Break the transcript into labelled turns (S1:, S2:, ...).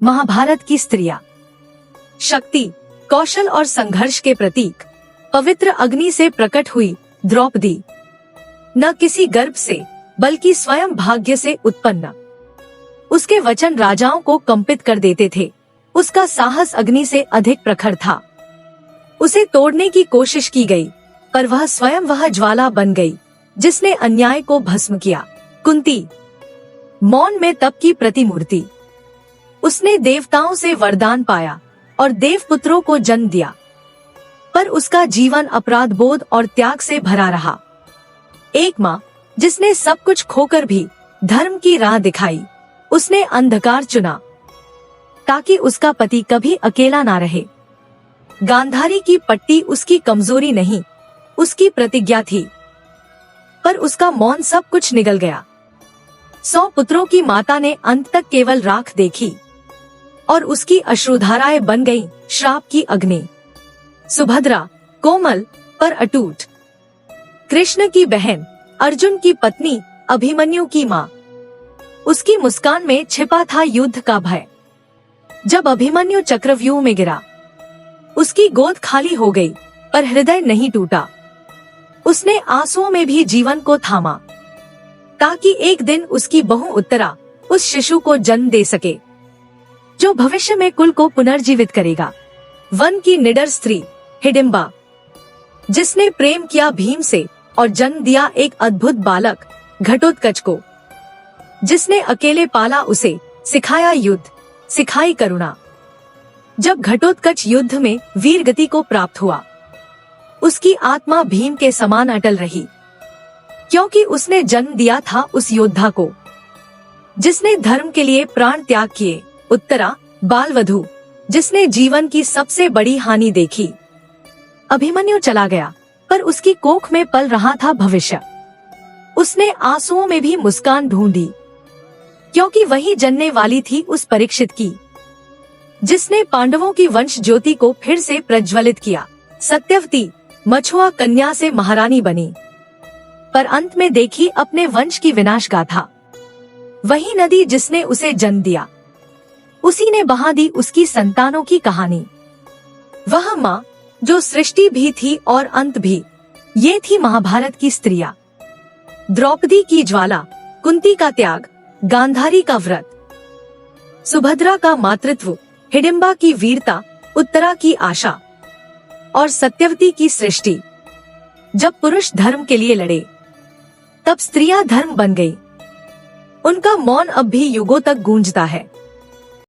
S1: महाभारत की स्त्रियां। शक्ति, कौशल और संघर्ष के प्रतीक। पवित्र अग्नि से प्रकट हुई द्रौपदी न किसी गर्भ से बल्कि स्वयं भाग्य से उत्पन्न। उसके वचन राजाओं को कंपित कर देते थे। उसका साहस अग्नि से अधिक प्रखर था। उसे तोड़ने की कोशिश की गई, पर वह स्वयं वह ज्वाला बन गई जिसने अन्याय को भस्म किया। कुंती, मौन में तप की प्रतिमूर्ति। उसने देवताओं से वरदान पाया और देवपुत्रों को जन्म दिया, पर उसका जीवन अपराध बोध और त्याग से भरा रहा। एक माँ जिसने सब कुछ खोकर भी धर्म की राह दिखाई। उसने अंधकार चुना ताकि उसका पति कभी अकेला ना रहे। गांधारी की पट्टी उसकी कमजोरी नहीं, उसकी प्रतिज्ञा थी, पर उसका मौन सब कुछ निगल गया। 100 पुत्रों की माता ने अंत तक केवल राख देखी और उसकी अश्रुधाराएं बन गईं श्राप की अग्नि। सुभद्रा, कोमल पर अटूट। कृष्ण की बहन, अर्जुन की पत्नी, अभिमन्यु की माँ। उसकी मुस्कान में छिपा था युद्ध का भय। जब अभिमन्यु चक्रव्यूह में गिरा, उसकी गोद खाली हो गई, पर हृदय नहीं टूटा। उसने आंसुओं में भी जीवन को थामा, ताकि एक दिन उसकी बहू उत्तरा उस शिशु को जन्म दे सके, जो भविष्य में कुल को पुनर्जीवित करेगा। वन की निडर स्त्री हिडिंबा, जिसने प्रेम किया भीम से और जन्म दिया एक अद्भुत बालक घटोत्कच को, जिसने अकेले पाला उसे, सिखाया युद्ध, सिखाई करुणा। जब घटोत्कच युद्ध में वीर गति को प्राप्त हुआ, उसकी आत्मा भीम के समान अटल रही, क्योंकि उसने जन्म दिया था उस योद्धा को जिसने धर्म के लिए प्राण त्याग किए। उत्तरा, बालवधू, जिसने जीवन की सबसे बड़ी हानि देखी। अभिमन्यु चला गया, पर उसकी कोख में पल रहा था भविष्य। उसने आंसुओं में भी मुस्कान ढूंढी, क्योंकि वही जनने वाली थी उस परीक्षित की, जिसने पांडवों की वंश ज्योति को फिर से प्रज्वलित किया। सत्यवती, मछुआ कन्या से महारानी बनी, पर अंत में देखी अपने वंश की विनाश गाथा। वही नदी जिसने उसे जन्म दिया, उसी ने बहा दी उसकी संतानों की कहानी। वह माँ जो सृष्टि भी थी और अंत भी, ये थी महाभारत की स्त्रियां। द्रौपदी की ज्वाला, कुंती का त्याग, गांधारी का व्रत, सुभद्रा का मातृत्व, हिडिंबा की वीरता, उत्तरा की आशा और सत्यवती की सृष्टि। जब पुरुष धर्म के लिए लड़े, तब स्त्रियां धर्म बन गई। उनका मौन अब भी युगों तक गूंजता है।